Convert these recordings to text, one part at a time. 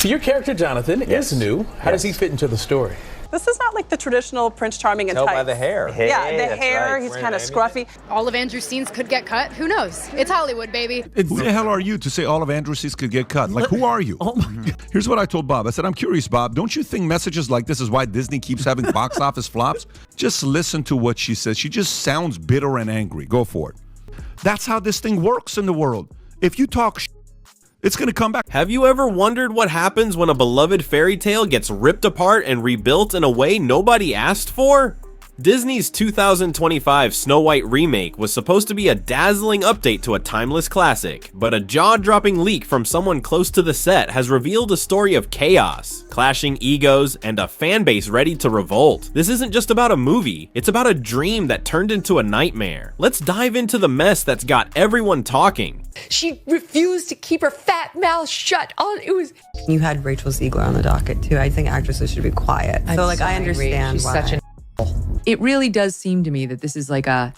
So your character, Jonathan, is new. How does he fit into the story? This is not like the traditional Prince Charming and Tell type. by the hair. Hey, Yeah, the hair, right. he's kind of scruffy. All of Andrew's scenes could get cut. Who knows? It's Hollywood, baby. Who the hell are you to say all of Andrew's scenes could get cut? Like, who are you? Oh my God. Here's what I told Bob. I said, I'm curious, Bob. Don't you think messages like this is why Disney keeps having box office flops? Just listen to what she says. She just sounds bitter and angry. Go for it. That's how this thing works in the world. If you talk it's going to come back. Have you ever wondered what happens when a beloved fairy tale gets ripped apart and rebuilt in a way nobody asked for? Disney's 2025 Snow White remake was supposed to be a dazzling update to a timeless classic, but a jaw-dropping leak from someone close to the set has revealed a story of chaos, clashing egos, and a fan base ready to revolt. This isn't just about a movie, it's about a dream that turned into a nightmare. Let's dive into the mess that's got everyone talking. She refused to keep her fat mouth shut. You had Rachel Zegler on the docket too. I think actresses should be quiet. I understand why. Such an It really does seem to me that this is like a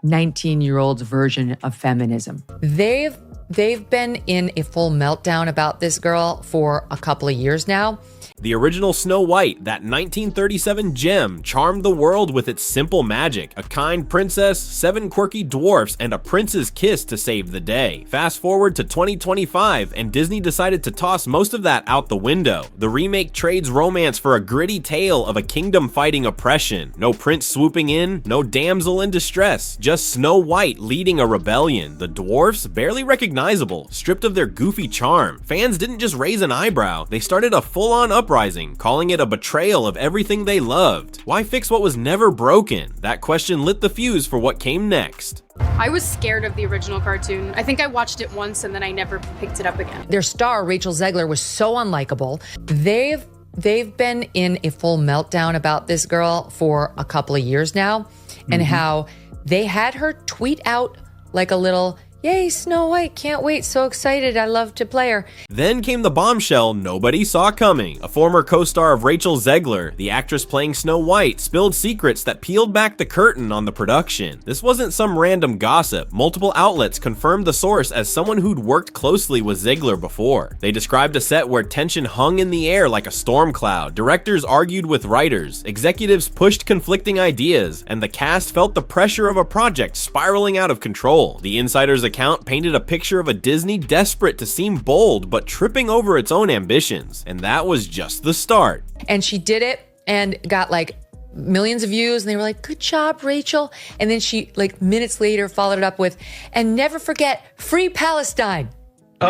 19-year-old's version of feminism. They've been in a full meltdown about this girl for a couple of years now. The original Snow White, that 1937 gem, charmed the world with its simple magic, a kind princess, 7 quirky dwarfs, and a prince's kiss to save the day. Fast forward to 2025, and Disney decided to toss most of that out the window. The remake trades romance for a gritty tale of a kingdom fighting oppression. No prince swooping in, no damsel in distress, just Snow White leading a rebellion. The dwarfs, barely recognizable, stripped of their goofy charm. Fans didn't just raise an eyebrow, they started a full-on uprising, calling it a betrayal of everything they loved. Why fix what was never broken? That question lit the fuse for what came next. I was scared of the original cartoon. I think I watched it once and then I never picked it up again. Their star, Rachel Zegler, was so unlikable. They've been in a full meltdown about this girl for a couple of years now, and how they had her tweet out like a little, "Yay, Snow White, can't wait, so excited, I love to play her." Then came the bombshell nobody saw coming. A former co-star of Rachel Zegler, the actress playing Snow White, spilled secrets that peeled back the curtain on the production. This wasn't some random gossip. Multiple outlets confirmed the source as someone who'd worked closely with Zegler before. They described a set where tension hung in the air like a storm cloud. Directors argued with writers, executives pushed conflicting ideas, and the cast felt the pressure of a project spiraling out of control. The insiders account painted a picture of a Disney desperate to seem bold but tripping over its own ambitions, and that was just the start. And she did it and got like millions of views, and they were like, "Good job, Rachel." And then she, like minutes later, followed it up with, "And never forget, free Palestine."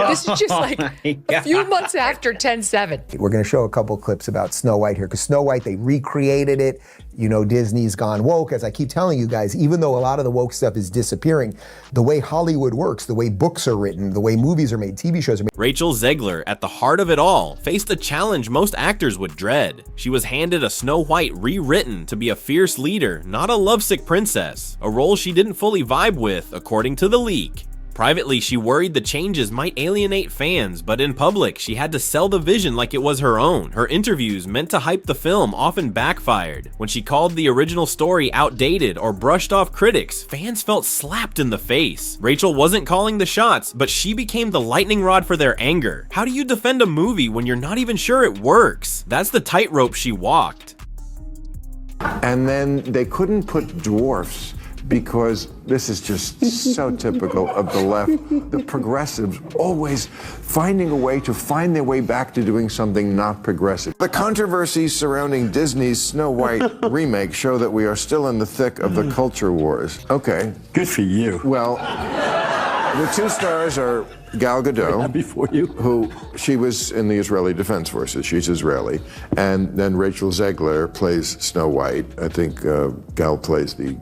This is just like a few months after 10/7. We're going to show a couple clips about Snow White here, because Snow White, they recreated it. You know, Disney's gone woke. As I keep telling you guys, even though a lot of the woke stuff is disappearing, the way Hollywood works, the way books are written, the way movies are made, TV shows are made. Rachel Zegler, at the heart of it all, faced a challenge most actors would dread. She was handed a Snow White rewritten to be a fierce leader, not a lovesick princess, a role she didn't fully vibe with, according to the leak. Privately, she worried the changes might alienate fans, but in public, she had to sell the vision like it was her own. Her interviews, meant to hype the film, often backfired. When she called the original story outdated or brushed off critics, fans felt slapped in the face. Rachel wasn't calling the shots, but she became the lightning rod for their anger. How do you defend a movie when you're not even sure it works? That's the tightrope she walked. And then they couldn't put dwarfs, because this is just so typical of the left. The progressives always finding a way to find their way back to doing something not progressive. The controversies surrounding Disney's Snow White remake show that we are still in the thick of the culture wars. Okay. Good for you. Well, the two stars are Gal Gadot, Before you. who she was in the Israeli Defense Forces. She's Israeli. And then Rachel Zegler plays Snow White. I think Gal plays the.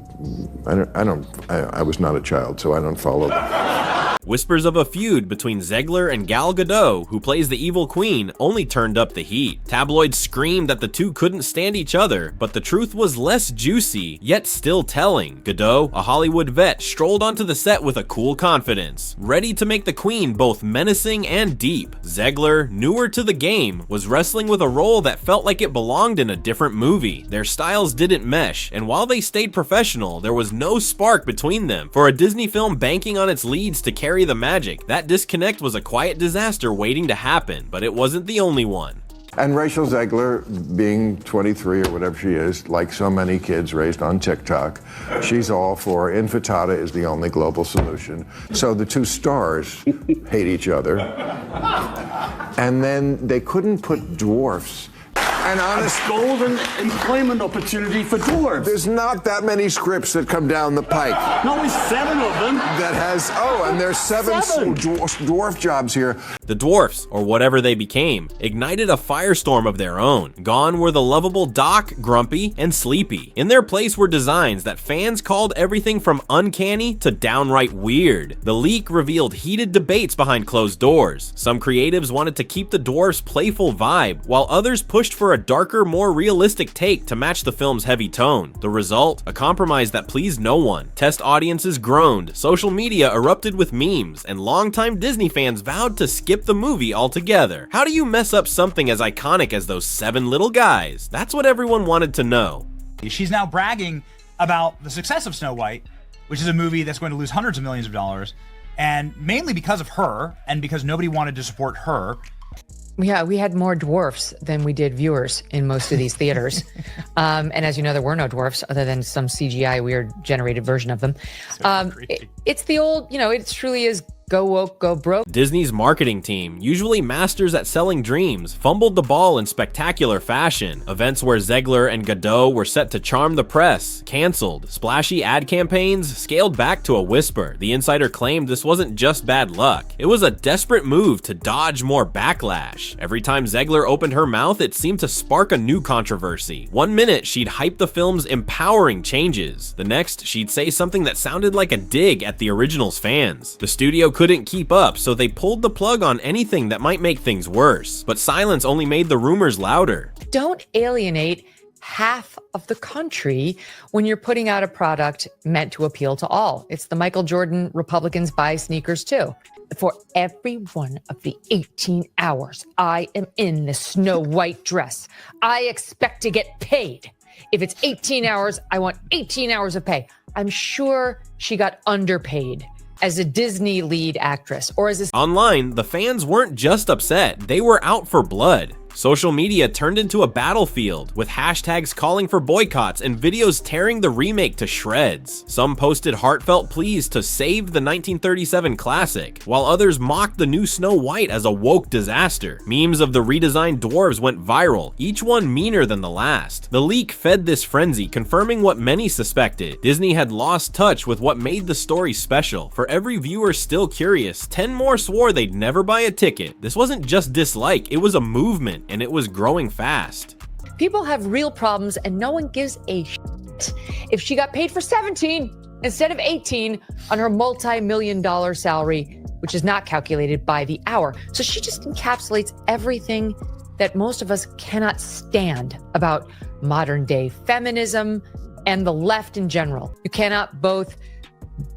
I was not a child, so I don't follow them. Whispers of a feud between Zegler and Gal Gadot, who plays the evil queen, only turned up the heat. Tabloids screamed that the two couldn't stand each other, but the truth was less juicy, yet still telling. Gadot, a Hollywood vet, strolled onto the set with a cool confidence, ready to make the queen both menacing and deep. Zegler, newer to the game, was wrestling with a role that felt like it belonged in a different movie. Their styles didn't mesh, and while they stayed professional, there was no spark between them. For a Disney film banking on its leads to carry carry the magic, that disconnect was a quiet disaster waiting to happen, but it wasn't the only one. And Rachel Zegler, being 23 or whatever she is, like so many kids raised on TikTok, she's all for infantada is the only global solution. So the two stars hate each other. And then they couldn't put dwarfs. And honest, golden employment opportunity for dwarves. There's not that many scripts that come down the pike. No, only 7 of them. That has, and there's seven dwarf jobs here. The dwarfs, or whatever they became, ignited a firestorm of their own. Gone were the lovable Doc, Grumpy, and Sleepy. In their place were designs that fans called everything from uncanny to downright weird. The leak revealed heated debates behind closed doors. Some creatives wanted to keep the dwarfs' playful vibe, while others pushed for a darker, more realistic take to match the film's heavy tone. The result? A compromise that pleased no one. Test audiences groaned, social media erupted with memes, and longtime Disney fans vowed to skip the movie altogether. How do you mess up something as iconic as those 7 little guys? That's what everyone wanted to know. She's now bragging about the success of Snow White, which is a movie that's going to lose hundreds of millions of dollars, and mainly because of her, and because nobody wanted to support her. Yeah, we had more dwarfs than we did viewers in most of these theaters. And as you know, there were no dwarfs other than some CGI weird generated version of them. It's the old, it truly is go woke, go broke. Disney's marketing team, usually masters at selling dreams, fumbled the ball in spectacular fashion. Events where Zegler and Godot were set to charm the press, canceled. Splashy ad campaigns scaled back to a whisper. The insider claimed this wasn't just bad luck. It was a desperate move to dodge more backlash. Every time Zegler opened her mouth, it seemed to spark a new controversy. One minute, she'd hype the film's empowering changes. The next, she'd say something that sounded like a dig at the original's fans. The studio couldn't keep up, so they pulled the plug on anything that might make things worse. But silence only made the rumors louder. Don't alienate half of the country when you're putting out a product meant to appeal to all. It's the Michael Jordan Republicans buy sneakers too. For every one of the 18 hours I am in the Snow White dress, I expect to get paid. If it's 18 hours, I want 18 hours of pay. I'm sure she got underpaid as a Disney lead actress or as a... Online, the fans weren't just upset, they were out for blood. Social media turned into a battlefield, with hashtags calling for boycotts and videos tearing the remake to shreds. Some posted heartfelt pleas to save the 1937 classic, while others mocked the new Snow White as a woke disaster. Memes of the redesigned dwarves went viral, each one meaner than the last. The leak fed this frenzy, confirming what many suspected. Disney had lost touch with what made the story special. For every viewer still curious, 10 more swore they'd never buy a ticket. This wasn't just dislike, it was a movement, and it was growing fast. People have real problems and no one gives a shit if she got paid for 17 instead of 18 on her multi-million-dollar salary, which is not calculated by the hour. So she just encapsulates everything that most of us cannot stand about modern day feminism and the left in general. You cannot both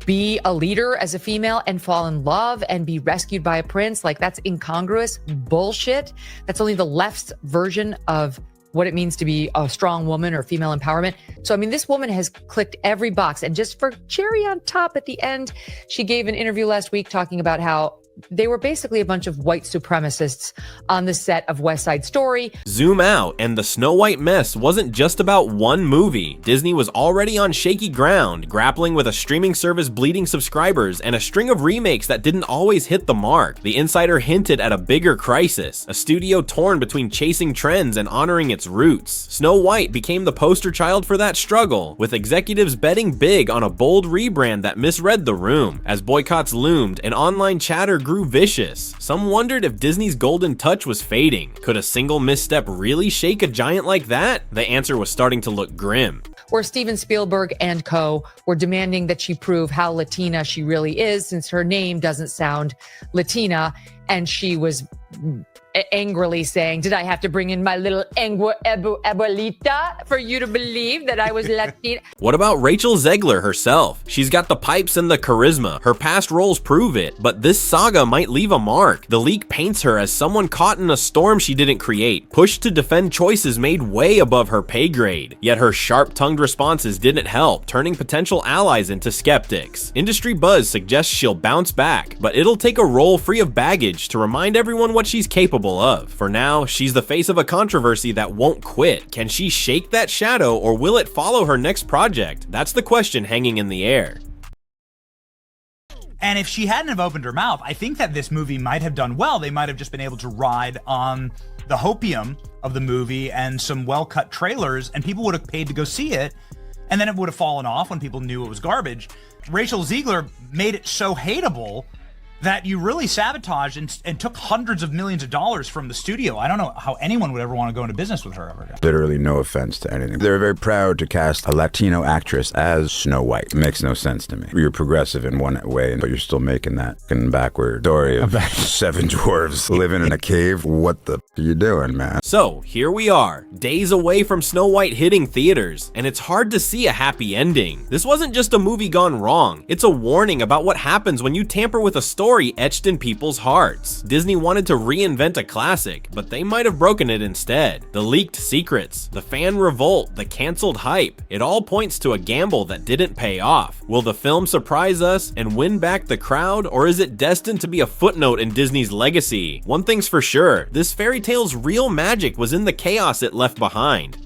be a leader as a female and fall in love and be rescued by a prince. Like, that's incongruous bullshit. That's only the left's version of what it means to be a strong woman or female empowerment. So, I mean, this woman has clicked every box. And just for cherry on top at the end, she gave an interview last week talking about how they were basically a bunch of white supremacists on the set of West Side Story. Zoom out, and the Snow White mess wasn't just about one movie. Disney was already on shaky ground, grappling with a streaming service bleeding subscribers and a string of remakes that didn't always hit the mark. The insider hinted at a bigger crisis, a studio torn between chasing trends and honoring its roots. Snow White became the poster child for that struggle, with executives betting big on a bold rebrand that misread the room. As boycotts loomed and online chatter grew vicious, some wondered if Disney's golden touch was fading. Could a single misstep really shake a giant like that? The answer was starting to look grim. Where Steven Spielberg and co. were demanding that she prove how Latina she really is, since her name doesn't sound Latina, and she was angrily saying, did I have to bring in my little abuelita for you to believe that I was Latina? What about Rachel Zegler herself? She's got the pipes and the charisma. Her past roles prove it, but this saga might leave a mark. The leak paints her as someone caught in a storm she didn't create, pushed to defend choices made way above her pay grade. Yet her sharp-tongued responses didn't help, turning potential allies into skeptics. Industry buzz suggests she'll bounce back, but it'll take a role free of baggage to remind everyone what she's capable of. For now, she's the face of a controversy that won't quit. Can she shake that shadow, or will it follow her next project? That's the question hanging in the air. And if she hadn't have opened her mouth, I think that this movie might have done well. They might have just been able to ride on the hopium of the movie and some well-cut trailers, and people would have paid to go see it, and then it would have fallen off when people knew it was garbage. Rachel Zegler made it so hateable that you really sabotaged and took hundreds of millions of dollars from the studio. I don't know how anyone would ever want to go into business with her ever again. Literally no offense to anything. They're very proud to cast a Latino actress as Snow White. It makes no sense to me. You're progressive in one way, but you're still making that backward story of 7 dwarves living in a cave. What the are you doing, man? So here we are, days away from Snow White hitting theaters, and it's hard to see a happy ending. This wasn't just a movie gone wrong. It's a warning about what happens when you tamper with a story etched in people's hearts. Disney wanted to reinvent a classic, but they might have broken it instead. The leaked secrets, the fan revolt, the canceled hype, it all points to a gamble that didn't pay off. Will the film surprise us and win back the crowd, or is it destined to be a footnote in Disney's legacy? One thing's for sure, this fairy tale's real magic was in the chaos it left behind.